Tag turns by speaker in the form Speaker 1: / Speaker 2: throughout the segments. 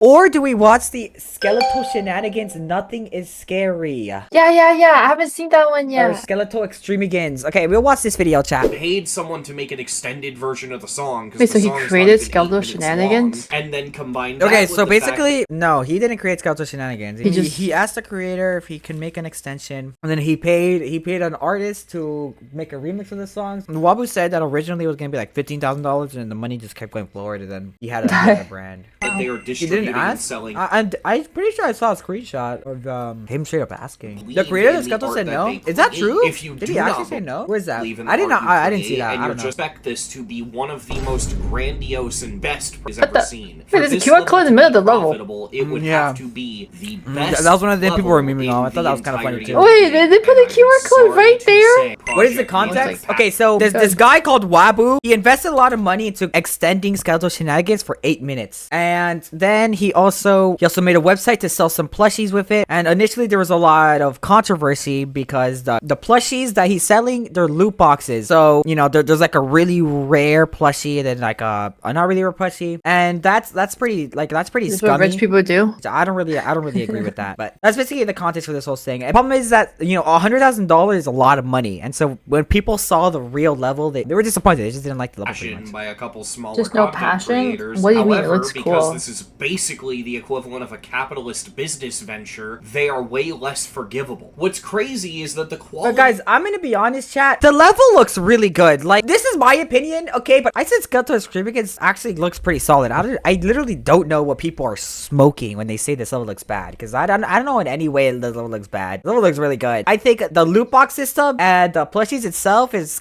Speaker 1: Or do we watch the Skeletal Shenanigans? Nothing is scary.
Speaker 2: Yeah. I haven't seen that one yet.
Speaker 1: Or Skeletal Extremigans. Okay, we'll watch this video, chat.
Speaker 3: Paid someone to make an extended version of the song.
Speaker 2: Wait, so he created Skeletal Shenanigans?
Speaker 3: And then combined
Speaker 1: Okay,
Speaker 3: that
Speaker 1: so
Speaker 3: with the
Speaker 1: basically, no, he didn't create Skeletal Shenanigans. He asked the creator if he can make an extension, and then he paid an artist to make a remix of the songs. And Wabu said that originally it was gonna be like $15,000, and the money just kept going forward, and then he had a brand.
Speaker 3: that they are distributing and selling.
Speaker 1: I'm pretty sure I saw a screenshot of him straight up asking. The creator of Skeletal said no. Is that true?
Speaker 3: If you
Speaker 1: did
Speaker 3: do
Speaker 1: he actually
Speaker 3: not
Speaker 1: say no? Where's that?
Speaker 3: I did not.
Speaker 1: I didn't see that.
Speaker 3: And
Speaker 1: I
Speaker 3: you
Speaker 1: don't know.
Speaker 3: expect this to be one of the most grandiose and best ever seen.
Speaker 2: Wait, there's a QR code in the middle of the level.
Speaker 3: It would have to be the best.
Speaker 1: That was one of the things people were memeing on. I thought that was kind of funny too.
Speaker 2: Wait, they put a QR code right there?
Speaker 1: What is the context? Okay, so there's this guy called Wabu. He invested a lot of money into extending Skeletal Shenanigans for 8 minutes. And then he also made a website to sell some plushies with it. And initially there was a lot of controversy because the plushies that he's selling, they're loot boxes. So, you know, there's like a really rare plushie and then like a not really rare plushie. And that's pretty scummy.
Speaker 2: That's what rich people do.
Speaker 1: I don't really agree with that. But that's basically the context for this whole thing. And the problem is that, you know, $100,000 is a lot of money. And so when people saw the real level, they were disappointed. They just didn't like the level pretty much.
Speaker 3: By a couple smaller
Speaker 2: Just no passion?
Speaker 3: creators.
Speaker 2: What do you mean? It
Speaker 3: However,
Speaker 2: looks
Speaker 3: because
Speaker 2: cool.
Speaker 3: this is basically the equivalent of a capitalist business venture, they are way less forgivable. What's crazy is that the quality...
Speaker 1: But guys, I'm gonna be honest, chat. The level looks really good. Like, this is my opinion, okay? But I said Skeletal Extremigans actually looks pretty solid. I literally don't know what people are smoking when they say this level looks bad. Because I don't know in any way the level looks bad. The level looks really good. I think the loot box system and the plushies itself is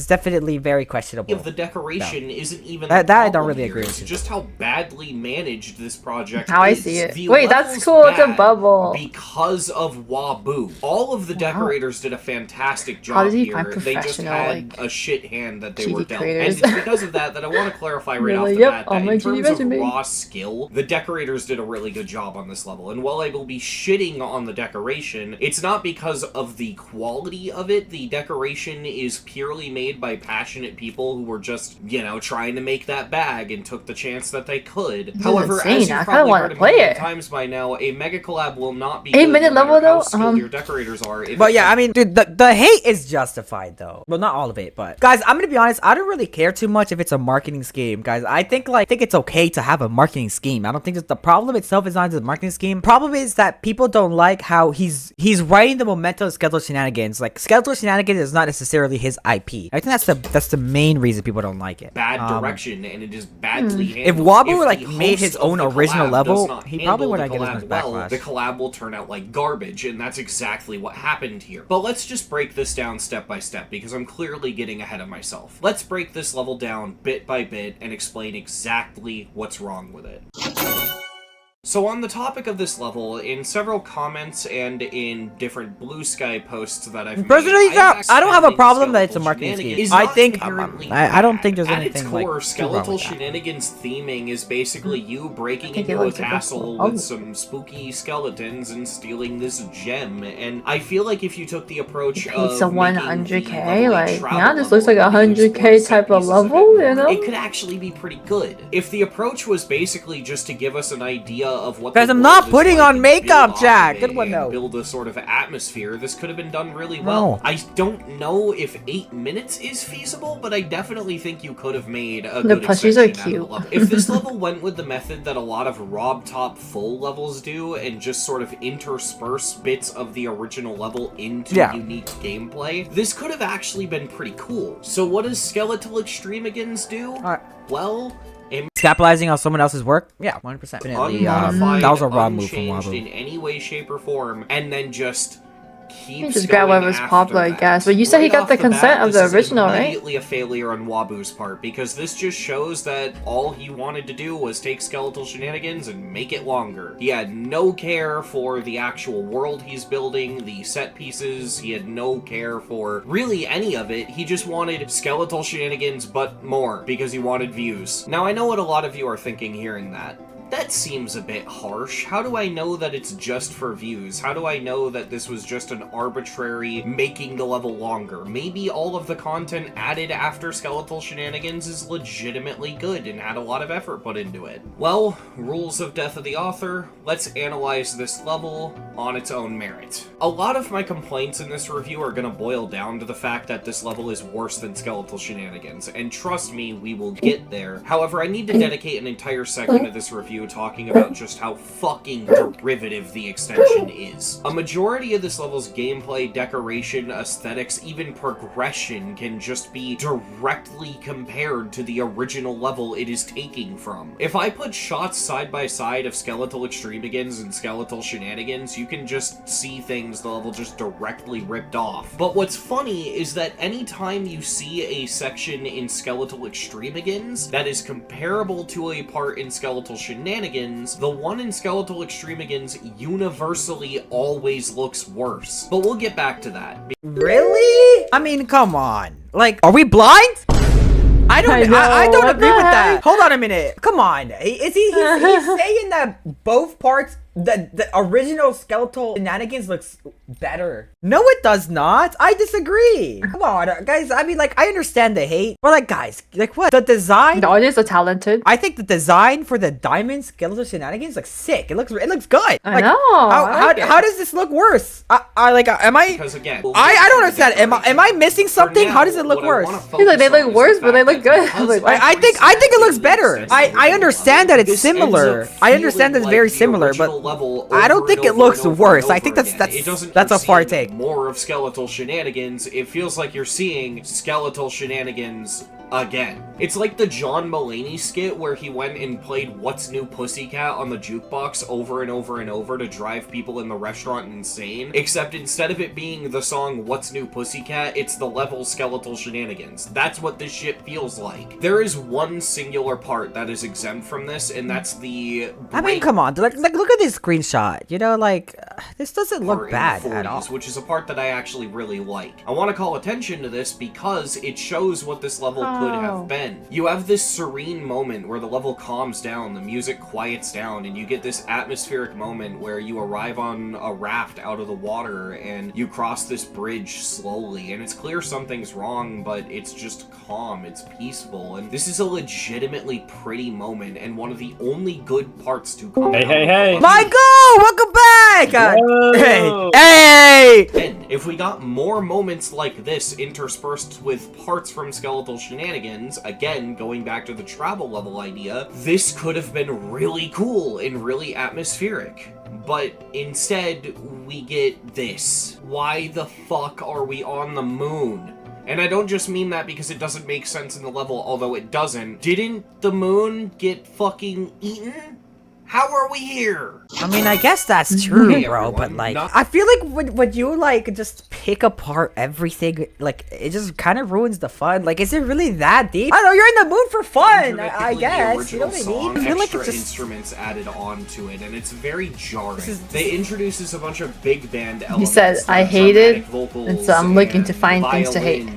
Speaker 1: definitely very questionable.
Speaker 3: Of the decoration isn't even
Speaker 1: that I don't really agree with.
Speaker 3: It's just how badly managed this project
Speaker 2: How
Speaker 3: is.
Speaker 2: I see it.
Speaker 3: The
Speaker 2: Wait, that's
Speaker 3: level's
Speaker 2: cool. It's a
Speaker 3: bad
Speaker 2: bubble.
Speaker 3: Because of Wabu. All of the decorators did a fantastic job
Speaker 2: How does he
Speaker 3: here.
Speaker 2: find
Speaker 3: They just
Speaker 2: professional,
Speaker 3: had
Speaker 2: like,
Speaker 3: a shit hand that they were dealt.
Speaker 2: creators?
Speaker 3: And it's because of that I want to clarify right
Speaker 2: They're
Speaker 3: off
Speaker 2: like,
Speaker 3: the
Speaker 2: yep,
Speaker 3: bat
Speaker 2: I'll
Speaker 3: that
Speaker 2: make
Speaker 3: in
Speaker 2: you
Speaker 3: terms of
Speaker 2: resume.
Speaker 3: raw skill, the decorators did a really good job on this level. And while I will be shitting on the decoration, it's not because of the quality of it. The decoration is purely made by passionate people who were just, you know, trying to make that bag and took the chance that they could. However, as you've probably heard a million times by now, a mega collab will not be
Speaker 2: 8-minute level though.
Speaker 3: how skilled your decorators are.
Speaker 1: But yeah, I mean, dude, the hate is justified though. Well, not all of it, but guys, I'm gonna be honest. I don't really care too much if it's a marketing scheme, guys. I think it's okay to have a marketing scheme. I don't think that the problem itself is not the marketing scheme. Problem is that people don't like how he's writing the momentum of Skeletal Shenanigans. Like, Skeletal Shenanigans is not necessarily his IP. I think that's the main reason people don't like it.
Speaker 3: Bad direction, and it is badly handled.
Speaker 1: If Wabu made his own original level, he probably wouldn't get as much backlash.
Speaker 3: The collab will turn out like garbage, and that's exactly what happened here. But let's just break this down step by step, because I'm clearly getting ahead of myself. Let's break this level down bit by bit and explain exactly what's wrong with it. So on the topic of this level, in several comments and in different Blue Sky posts that I've
Speaker 1: personally,
Speaker 3: made,
Speaker 1: I don't have a problem that it's a marketing scheme. I think I don't think there's anything
Speaker 3: at its core,
Speaker 1: like
Speaker 3: Skeletal Shenanigans theming is basically you breaking into a castle with some spooky skeletons and stealing this gem. And I feel like if you took the approach of
Speaker 2: it's a 100k, like, yeah, this looks like a 100k type of level, you know?
Speaker 3: It could actually be pretty good. If the approach was basically just to give us an idea of what
Speaker 1: because I'm not putting on makeup, Jack. Good one, though.
Speaker 3: Build a sort of atmosphere. This could have been done really well. I don't know if 8 minutes is feasible, but I definitely think you could have made a good
Speaker 2: plushies are cute.
Speaker 3: If this level went with the method that a lot of Rob Top full levels do, and just sort of intersperse bits of the original level into unique gameplay, this could have actually been pretty cool. So what does Skeletal Extremigans do? Well,
Speaker 1: capitalizing on someone else's work? Yeah, 100%. Definitely, that was a raw move from Wabu.
Speaker 3: In any way, shape, or form, and then just keeps
Speaker 2: just grab whatever's popular, I guess. But you said he got the consent of the original, right?
Speaker 3: Immediately a failure on Wabu's part, because this just shows that all he wanted to do was take Skeletal Shenanigans and make it longer. He had no care for the actual world he's building, the set pieces. He had no care for really any of it. He just wanted Skeletal Shenanigans, but more, because he wanted views. Now, I know what a lot of you are thinking hearing that. That seems a bit harsh. How do I know that it's just for views? How do I know that this was just an arbitrary making the level longer? Maybe all of the content added after Skeletal Shenanigans is legitimately good and had a lot of effort put into it. Well, rules of death of the author, let's analyze this level on its own merit. A lot of my complaints in this review are gonna boil down to the fact that this level is worse than Skeletal Shenanigans, and trust me, we will get there. However, I need to dedicate an entire segment of this review talking about just how fucking derivative the extension is. A majority of this level's gameplay, decoration, aesthetics, even progression can just be directly compared to the original level it is taking from. If I put shots side by side of Skeletal Extremigans and Skeletal Shenanigans, you can just see things the level just directly ripped off. But what's funny is that anytime you see a section in Skeletal Extremigans that is comparable to a part in Skeletal Shenanigans, the one in Skeletal Extremigans universally always looks worse. But we'll get back to that.
Speaker 1: Really? I mean, come on. Like, are we blind? I don't agree with that. Hold on a minute. Come on. He's saying that both parts, the original Skeletal Shenanigans looks better. No, it does not. I disagree. Come on, guys. I mean, like, I understand the hate. But, like, guys, like, what? The design?
Speaker 2: The artists are talented.
Speaker 1: I think the design for the Diamond Skeletal Shenanigans looks sick. It looks good.
Speaker 2: I
Speaker 1: Like,
Speaker 2: know.
Speaker 1: How does this look worse? Am I?
Speaker 3: Because again,
Speaker 1: I don't understand. Am I missing something? How does it look worse?
Speaker 2: He's like, they look worse, but they look good.
Speaker 1: I think it looks better. I understand that it's similar. I understand that it's very similar, but I don't think it looks worse. I think that's a far take.
Speaker 3: More of Skeletal Shenanigans, it feels like you're seeing Skeletal Shenanigans again. It's like the John Mulaney skit where he went and played What's New Pussycat on the jukebox over and over and over to drive people in the restaurant insane, except instead of it being the song What's New Pussycat, it's the level Skeletal Shenanigans. That's what this shit feels like. There is one singular part that is exempt from this, and that's the
Speaker 1: I mean, come on. Like look at this screenshot. You know, like, this doesn't look bad at all.
Speaker 3: Which is a part that I actually really like. I want to call attention to this because it shows what this level could have been. You have this serene moment where the level calms down, the music quiets down, and you get this atmospheric moment where you arrive on a raft out of the water and you cross this bridge slowly, and it's clear something's wrong, but it's just calm, it's peaceful, and this is a legitimately pretty moment and one of the only good parts to come out.
Speaker 4: Hey!
Speaker 1: Michael, welcome back! Hey!
Speaker 3: And if we got more moments like this interspersed with parts from Skeletal Shenanigans, again, going back to the travel level idea, this could have been really cool and really atmospheric. But instead, we get this. Why the fuck are we on the moon? And I don't just mean that because it doesn't make sense in the level, although it doesn't. Didn't the moon get fucking eaten? How are we here?
Speaker 1: I mean, I guess that's true,
Speaker 3: Hey,
Speaker 1: bro,
Speaker 3: everyone,
Speaker 1: but like,
Speaker 3: not-
Speaker 1: I feel like when you like just pick apart everything, like, it just kind of ruins the fun. Like, is it really that deep? I don't know, you're in the mood for fun, I guess. You know what I mean? I feel like
Speaker 3: extra
Speaker 1: it's just...
Speaker 3: instruments added on to it, and it's very jarring. They introduces a bunch of big band elements.
Speaker 2: He said, I
Speaker 3: like
Speaker 2: hate it,
Speaker 3: dramatic vocals
Speaker 2: and so I'm looking to find things to hate.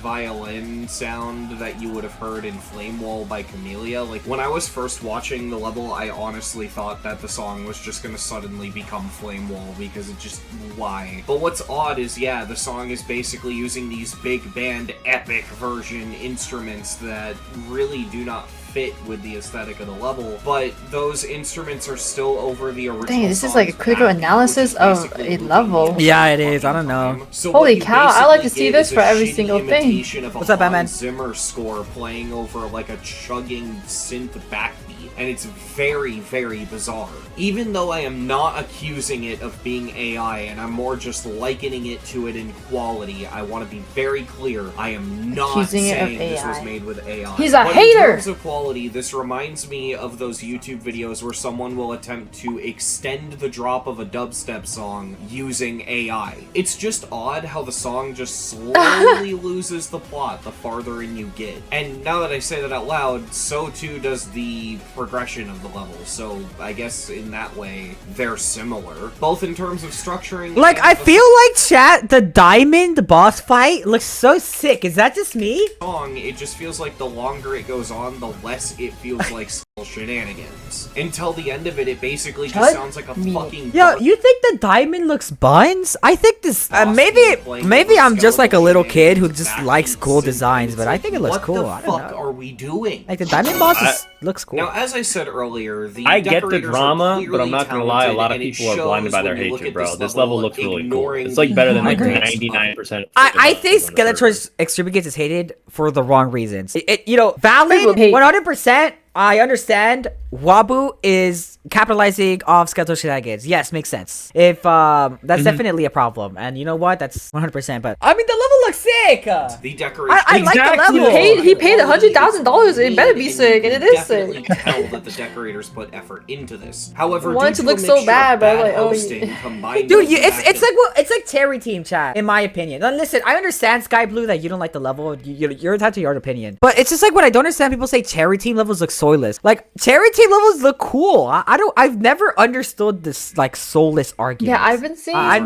Speaker 3: Violin sound that you would have heard in Flame Wall by Camellia. Like, when I was first watching the level, I honestly thought that the song was just gonna suddenly become Flame Wall, because it just... why? But what's odd is, yeah, the song is basically using these big band epic version instruments that really do not fit with the aesthetic of the level, but those instruments are still over the original.
Speaker 2: Dang, this is like a
Speaker 3: song's
Speaker 2: critical
Speaker 3: back,
Speaker 2: analysis
Speaker 3: which is
Speaker 2: of
Speaker 3: basically
Speaker 2: a level.
Speaker 3: looping
Speaker 1: Yeah,
Speaker 3: the
Speaker 1: it is. I
Speaker 3: fucking
Speaker 1: don't know.
Speaker 3: time. So
Speaker 2: Holy
Speaker 3: what you
Speaker 2: cow, I like to
Speaker 3: basically
Speaker 2: see
Speaker 3: get
Speaker 2: this
Speaker 3: is
Speaker 2: for
Speaker 3: a
Speaker 2: every
Speaker 3: shitty
Speaker 2: single thing.
Speaker 3: imitation of a
Speaker 1: What's up, Batman?
Speaker 3: Hans Zimmer score playing over like a chugging synth backbeat, and it's very, very bizarre. Even though I am not accusing it of being AI, and I'm more just likening it to it in quality, I want to be very clear, I am not
Speaker 2: Accusing it of
Speaker 3: saying this was
Speaker 2: AI.
Speaker 3: made with AI.
Speaker 2: He's a
Speaker 3: But
Speaker 2: hater!
Speaker 3: In terms of quality, this reminds me of those YouTube videos where someone will attempt to extend the drop of a dubstep song using AI. It's just odd how the song just slowly loses the plot the farther in you get. And now that I say that out loud, so too does the progression of the level. So I guess in that way, they're similar. Both in terms of structuring...
Speaker 1: Like,
Speaker 3: and
Speaker 1: I
Speaker 3: the
Speaker 1: feel like, chat, the diamond boss fight looks so sick. Is that just me?
Speaker 3: song, it just feels like the longer it goes on, the less it feels like shenanigans. Until the end of it, it basically just sounds like a fucking...
Speaker 1: Yo, you think the diamond looks buns? I think this... maybe I'm just like a little kid who just likes cool designs, but I think it looks cool.
Speaker 3: What the fuck are we doing?
Speaker 1: Like, the diamond boss looks cool.
Speaker 3: Now, as I said earlier,
Speaker 4: I get the drama, but I'm not gonna lie, a lot of people are blinded by their hatred, bro. This level looks really cool. It's like better than like 99%.
Speaker 1: I think Skeletal Extremigans is hated for the wrong reasons. Valid, 100%. I understand. Wabu is capitalizing off Skeletal Shenanigans. Yes, makes sense. If that's definitely a problem, and you know what? That's 100%. But I mean, the level looks sick.
Speaker 3: The decoration.
Speaker 1: I like the level.
Speaker 2: He paid $100,000. It better be sick, and it is sick.
Speaker 3: Tell that the decorators put effort into this. However,
Speaker 2: I want it to look so bad, but like,
Speaker 1: dude, it's like Terry Team chat, in my opinion. Now, listen, I understand Sky Blue that you don't like the level. You're entitled to your own opinion, but it's just like what I don't understand. People say Terry Team levels look soulless. Like Terry Team levels look cool. I've never understood this like soulless argument.
Speaker 2: Yeah, I've been seeing.
Speaker 1: I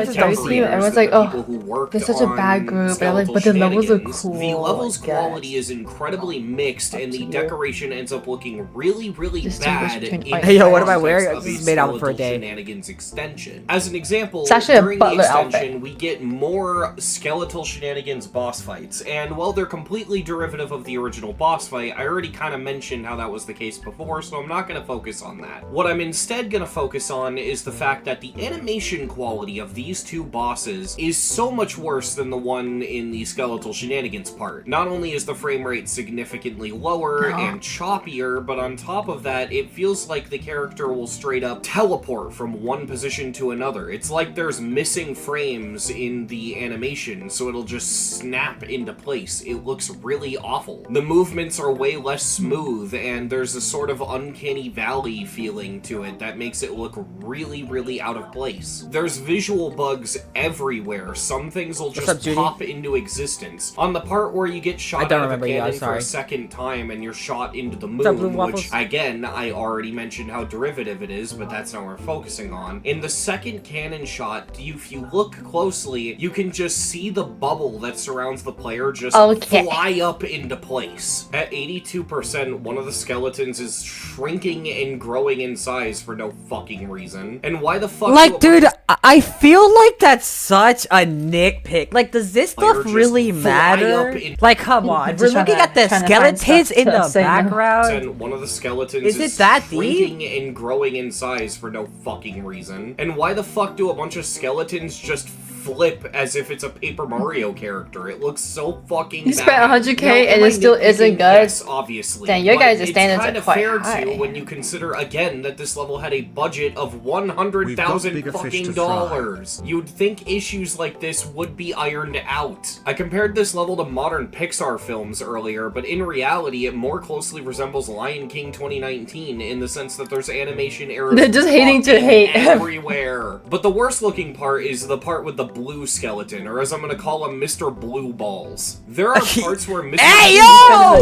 Speaker 1: just don't see it.
Speaker 2: Everyone's like, oh, they're such a bad group. And I'm like, but the levels are cool.
Speaker 3: The levels quality is incredibly mixed, and the decoration ends up looking really, really bad.
Speaker 1: Hey, yo, what am I wearing? This is made out for a day.
Speaker 3: Shenanigans extension. As an example,
Speaker 2: it's actually
Speaker 3: during
Speaker 2: a butler
Speaker 3: the extension,
Speaker 2: outfit.
Speaker 3: we get more Skeletal Shenanigans boss fights, and while they're completely derivative of the original boss fight, I already kind of mentioned how that was the case before, so I'm not going to focus on that. What I'm instead going to focus on is the fact that the animation quality of these two bosses is so much worse than the one in the Skeletal Shenanigans part. Not only is the frame rate significantly lower and choppier, but on top of that, it feels like the character will straight up teleport from one position to another. It's like there's missing frames in the animation, so it'll just snap into place. It looks really awful. The movements are way less smooth, and there's a sort of uncanny valley feeling to it that makes it look really, really out of place. There's visual bugs everywhere. Some things will just pop into existence. On the part where you get shot out of a cannon for a second time and you're shot into the moon, which, again, I already mentioned how derivative it is, but that's not what we're focusing on. In the second cannon shot, if you look closely, you can just see the bubble that surrounds the player just fly up into place. At 82%, one of the skeletons is shrinking and growing in size for no fucking reason. And why the fuck?
Speaker 1: Like, dude, I feel like that's such a nitpick. Like, does this stuff really matter? Like, come on. We're looking at the skeletons in the background.
Speaker 3: And one of the skeletons
Speaker 1: is that
Speaker 3: shrinking and growing in size for no fucking reason. And why the fuck do a bunch of skeletons just flip as if it's a Paper Mario character? It looks so fucking bad.
Speaker 2: You spent $100K and it still isn't good?
Speaker 3: Yes, obviously.
Speaker 2: Dang, your guys' standards are quite
Speaker 3: fair
Speaker 2: high.
Speaker 3: too when you consider, again, that this level had a budget of $100,000 fucking dollars. You'd think issues like this would be ironed out. I compared this level to modern Pixar films earlier, but in reality, it more closely resembles Lion King 2019 in the sense that there's animation errors.
Speaker 2: They're just hating to hate
Speaker 3: everywhere. But the worst looking part is the part with the blue skeleton, or as I'm gonna call him, Mr. Blue Balls. There are parts where Mr.
Speaker 1: Hey,
Speaker 2: yo!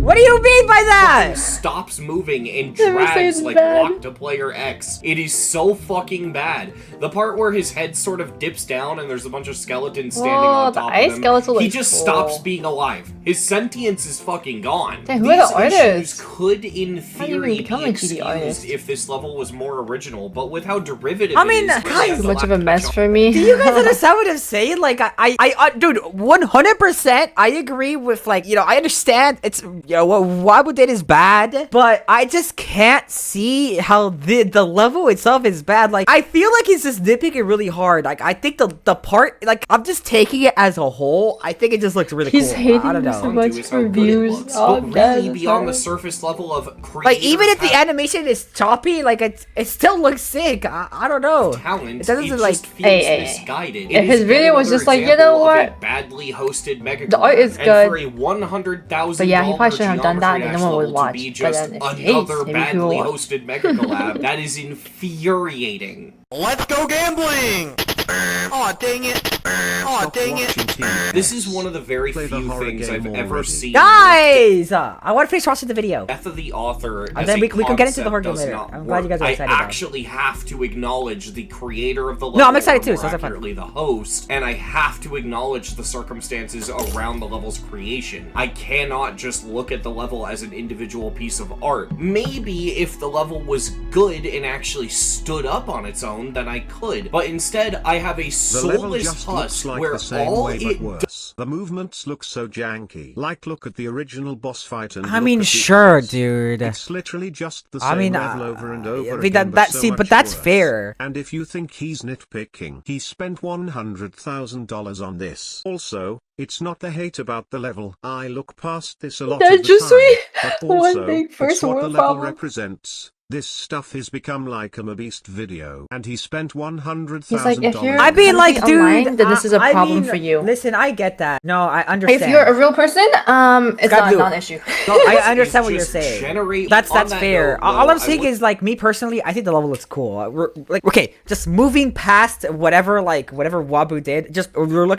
Speaker 1: What do you mean by that?
Speaker 3: Stops moving and drags like locked to player X. It is so fucking bad. The part where his head sort of dips down and there's a bunch of skeletons standing on top of him, he just stops being alive. His sentience is fucking gone.
Speaker 2: Dang, who are the artists?
Speaker 3: Could in theory be excused if this level was more original, but with how derivative
Speaker 1: I mean,
Speaker 3: it is,
Speaker 2: it's much of a mess for me.
Speaker 1: Do you guys understand what I'm saying? Like, dude, 100%, I agree with, like, you know, I understand it's, you know, what Wabu did is bad, but I just can't see how the level itself is bad. Like, I feel like he's just nitpicking really hard. Like, I think the part, like, I'm just taking it as a whole. I think it just looks really cool.
Speaker 2: He's hating
Speaker 1: I don't know.
Speaker 2: so much for views.
Speaker 3: But really, beyond the surface level of
Speaker 1: like, even if the animation is choppy, like, it still looks sick. I don't know.
Speaker 3: Talent,
Speaker 1: it doesn't like,
Speaker 3: misguided.
Speaker 2: If his video was just like, you know what?
Speaker 3: Badly hosted mega
Speaker 2: the art is good.
Speaker 3: For a $100,000
Speaker 2: but yeah, he probably shouldn't have done that and no one would watch.
Speaker 3: But then another badly hosted mega collab, that is infuriating.
Speaker 5: Let's go gambling! Aw, dang it. Aw, dang it.
Speaker 3: This is one of the very few things I've ever seen.
Speaker 1: Guys! I want to finish watching the video.
Speaker 3: Death of the author.
Speaker 1: And then we can get into the horror game later. I'm glad you guys are excited.
Speaker 3: I actually have to acknowledge the creator of the level.
Speaker 1: No, I'm excited too.
Speaker 3: So accurately, the host, and I have to acknowledge the circumstances around the level's creation. I cannot just look at the level as an individual piece of art. Maybe if the level was good and actually stood up on its own, then I could. But instead, I have a soulless husk where all it does.
Speaker 6: The movements look so janky. Like, look at the original boss fight and
Speaker 1: I mean, sure, dude.
Speaker 6: It's literally just the same level over and over again,
Speaker 1: but that's fair.
Speaker 6: And if you think he's nitpicking, he spent $100,000 on this. Also, it's not the hate about the level. I look past this a lot of the time. But also, it's what the level represents. This stuff has become like a Beast video, and he spent $100,000.
Speaker 2: He's like, if you're
Speaker 1: I mean, like, dude,
Speaker 2: online, then this is a problem for you.
Speaker 1: Listen, I get that. No, I understand.
Speaker 2: If you're a real person, it's not a non-issue.
Speaker 1: No, I understand what you're saying. That's fair. All I'm saying is, like, me personally, I think the level looks cool. Like, okay, just moving past whatever Wabu did.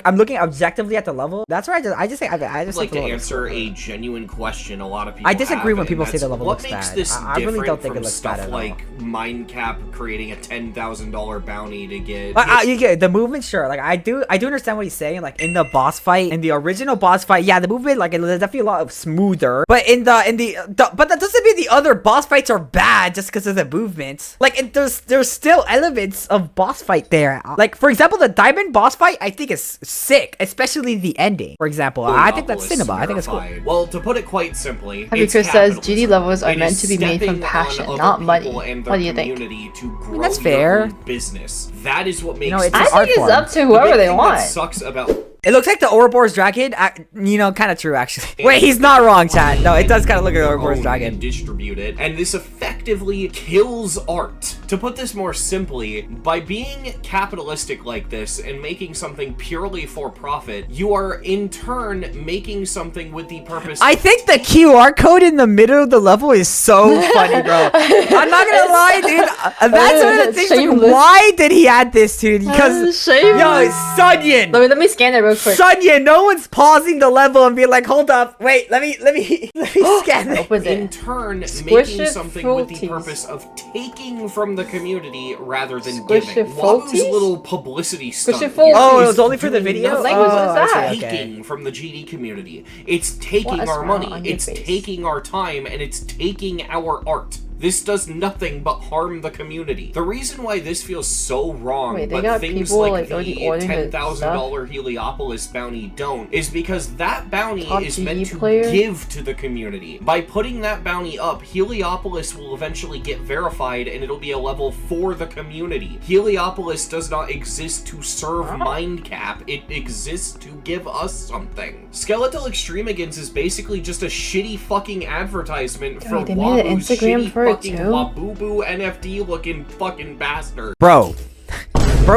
Speaker 1: I'm looking objectively at the level. That's why I just
Speaker 3: like to answer a genuine question. A lot of people.
Speaker 1: I disagree when people say the level looks bad.
Speaker 3: What makes this
Speaker 1: I really don't think it looks bad
Speaker 3: stuff
Speaker 1: at
Speaker 3: like Mindcap creating a $10,000 bounty to get.
Speaker 1: You get the movement, sure. Like I do understand what he's saying. Like in the boss fight, in the original boss fight, yeah, the movement like it's definitely a lot smoother. But but that doesn't mean the other boss fights are bad just because of the movement. Like there's still elements of boss fight there. Like for example, the diamond boss fight I think is sick, especially the ending. For example, I think that's cinema. I think it's cool.
Speaker 3: Well, to put it quite simply,
Speaker 2: Happy Chris says GD levels are meant to be made from passion, not money. What do you think?
Speaker 3: To
Speaker 1: that's fair.
Speaker 3: Business. That is what makes.
Speaker 2: I think it's up to whoever they want.
Speaker 3: That sucks about.
Speaker 1: It looks like the Ouroboros dragon. Kind of true, actually. Wait, he's not wrong, chat. No, it does kind of look like the Ouroboros dragon.
Speaker 3: Distribute it, and this effectively kills art. To put this more simply, by being capitalistic like this and making something purely for profit, you are in turn making something with the purpose.
Speaker 1: I think the QR code in the middle of the level is so funny, bro. I'm not gonna lie, dude. That's one of the things. Like, why did he add this, dude? Because yo, Sunyin.
Speaker 2: Let me scan it real quick.
Speaker 1: Sunyin, no one's pausing the level and being like, hold up, wait, let me scan it.
Speaker 3: In turn, making something with the purpose of taking from the community rather than giving. Wabu's little publicity stunt.
Speaker 1: Oh, it was only for the video?
Speaker 2: What language is that?
Speaker 3: Taking from the GD community. It's taking our money, it's taking our time, and it's taking our art. This does nothing but harm the community. The reason why this feels so wrong, but things like the $10,000 Heliopolis bounty don't, is because that bounty is meant to give to the community. By putting that bounty up, Heliopolis will eventually get verified and it'll be a level for the community. Heliopolis does not exist to serve Mindcap, it exists to give us something. Skeletal Extremigans is basically just a shitty fucking advertisement for Wabu's shitty fucking Wabubu NFT looking fucking bastard.
Speaker 1: Bro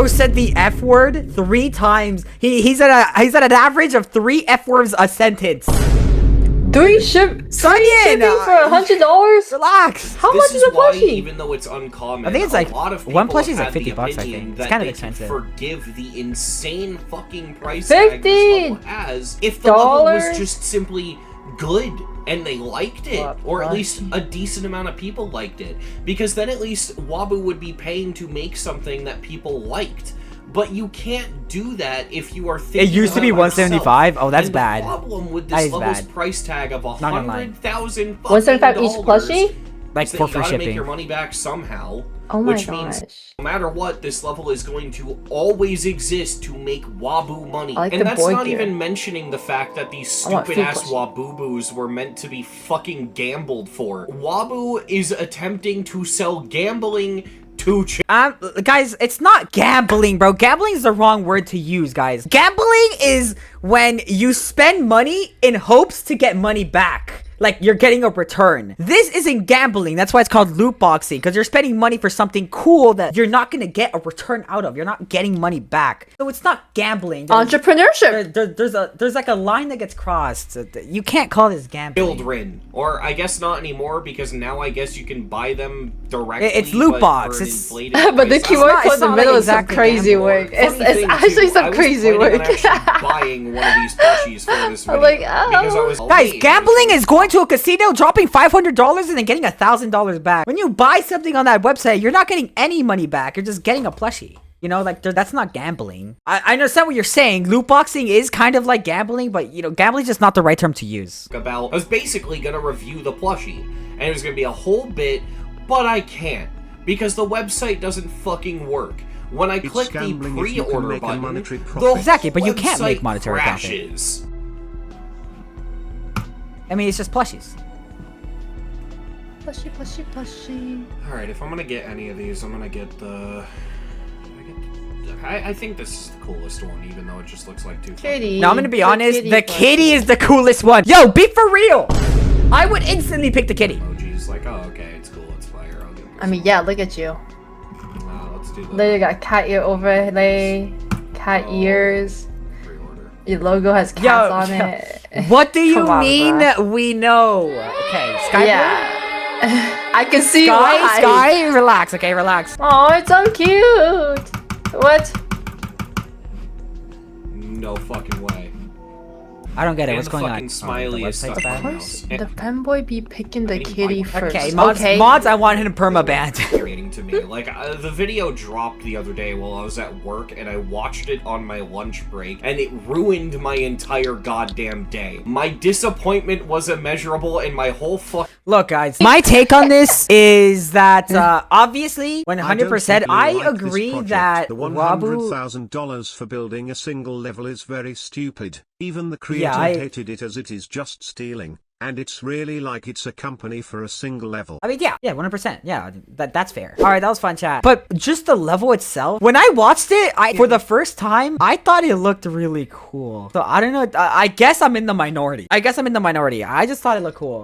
Speaker 1: said the F word 3 times. He's at an average of 3 F words a sentence.
Speaker 2: 3 shipping for $100?
Speaker 1: Relax.
Speaker 2: How much is a plushie?
Speaker 3: Even though it's uncommon,
Speaker 1: I think it's like
Speaker 3: a lot of
Speaker 1: one plushie is
Speaker 3: like
Speaker 1: like $50. I think it's kind of expensive.
Speaker 3: Forgive the insane fucking price tag this level has if the level was just simply good and they liked it, or at least a decent amount of people liked it, because then at least Wabu would be paying to make something that people liked. But you can't do that if you are thinking. It
Speaker 1: used to be $175. Oh, that's bad.
Speaker 3: The problem with this level's price tag of $100,000
Speaker 2: $175 each plushie,
Speaker 1: like for free shipping.
Speaker 3: Make your money back somehow.
Speaker 2: Oh my
Speaker 3: Which means no matter what, this level is going to always exist to make Wabu money.
Speaker 2: Like
Speaker 3: and that's not even mentioning the fact that these stupid-ass Wabubus were meant to be fucking gambled for. Wabu is attempting to sell gambling to
Speaker 1: guys, it's not gambling, bro. Gambling is the wrong word to use, guys. Gambling is when you spend money in hopes to get money back. like you're getting a return. This isn't gambling. That's why it's called loot boxing, because you're spending money for something cool that you're not gonna get a return out of. You're not getting money back. So it's not gambling.
Speaker 2: Entrepreneurship.
Speaker 1: There's like a line that gets crossed. You can't call this gambling.
Speaker 3: Build Rin, or I guess not anymore, because now I guess you can buy them directly.
Speaker 1: It's loot box.
Speaker 2: But the keyword for the middle is some crazy work. It's actually some crazy work.
Speaker 3: Buying one of these plushies for this video,
Speaker 2: Like,
Speaker 3: because I was
Speaker 1: Guys, gambling is going to a casino, dropping $500 and then getting $1,000 back. When you buy something on that website, you're not getting any money back. You're just getting a plushie. You know, like, that's not gambling. I understand what you're saying. Loot boxing is kind of like gambling, but, you know, gambling is just not the right term to use.
Speaker 3: I was basically going to review the plushie, and it was going to be a whole bit, but I can't, because the website doesn't fucking work. When I click the pre-order button,
Speaker 1: exactly, but you can't make monetary
Speaker 3: crashes.
Speaker 1: profit. I mean, it's just plushies.
Speaker 2: Plushie.
Speaker 3: Alright, if I'm gonna get any of these, I'm gonna get the... I think this is the coolest one, even though it just looks like two
Speaker 2: Kitty.
Speaker 1: Now, I'm gonna be honest, the kitty is the coolest one. Yo, be for real! I would instantly pick the kitty.
Speaker 3: Emojis, like, oh, okay, it's cool, it's fire, I'll give this.
Speaker 2: I mean, yeah, look at you.
Speaker 3: Let's do that.
Speaker 2: There you got cat ear overlay, cat ears.
Speaker 3: Pre-order.
Speaker 2: Your logo has cats on it.
Speaker 1: What do you
Speaker 2: Come on,
Speaker 1: mean
Speaker 2: bruh.
Speaker 1: we know? Okay, Sky.
Speaker 2: Yeah. I can see
Speaker 1: Sky,
Speaker 2: why.
Speaker 1: Sky, relax, okay, relax.
Speaker 2: Oh, it's so cute. What?
Speaker 3: No fucking way.
Speaker 1: I don't get it.
Speaker 3: And
Speaker 1: What's
Speaker 3: the
Speaker 1: going on?
Speaker 3: fucking smiley is stuck
Speaker 2: Of
Speaker 3: in my
Speaker 2: course,
Speaker 3: house.
Speaker 2: the fanboy be picking the kitty first.
Speaker 1: Okay, mods, I want him permaban.
Speaker 3: Infuriating to me. Like, the video dropped the other day while I was at work, and I watched it on my lunch break, and it ruined my entire goddamn day. My disappointment was immeasurable, and my whole
Speaker 1: Look, guys, my take on this is that, obviously, 100%, I agree that
Speaker 6: the
Speaker 1: Wabu...
Speaker 6: $100,000 for building a single level is very stupid. Even the creator hated it as it is just stealing. And it's really like it's a company for a single level.
Speaker 1: I mean, yeah, 100%. Yeah, that's fair. All right, that was fun chat. But just the level itself, when I watched it, for the first time, I thought it looked really cool. So I don't know. I guess I'm in the minority. I just thought it looked cool.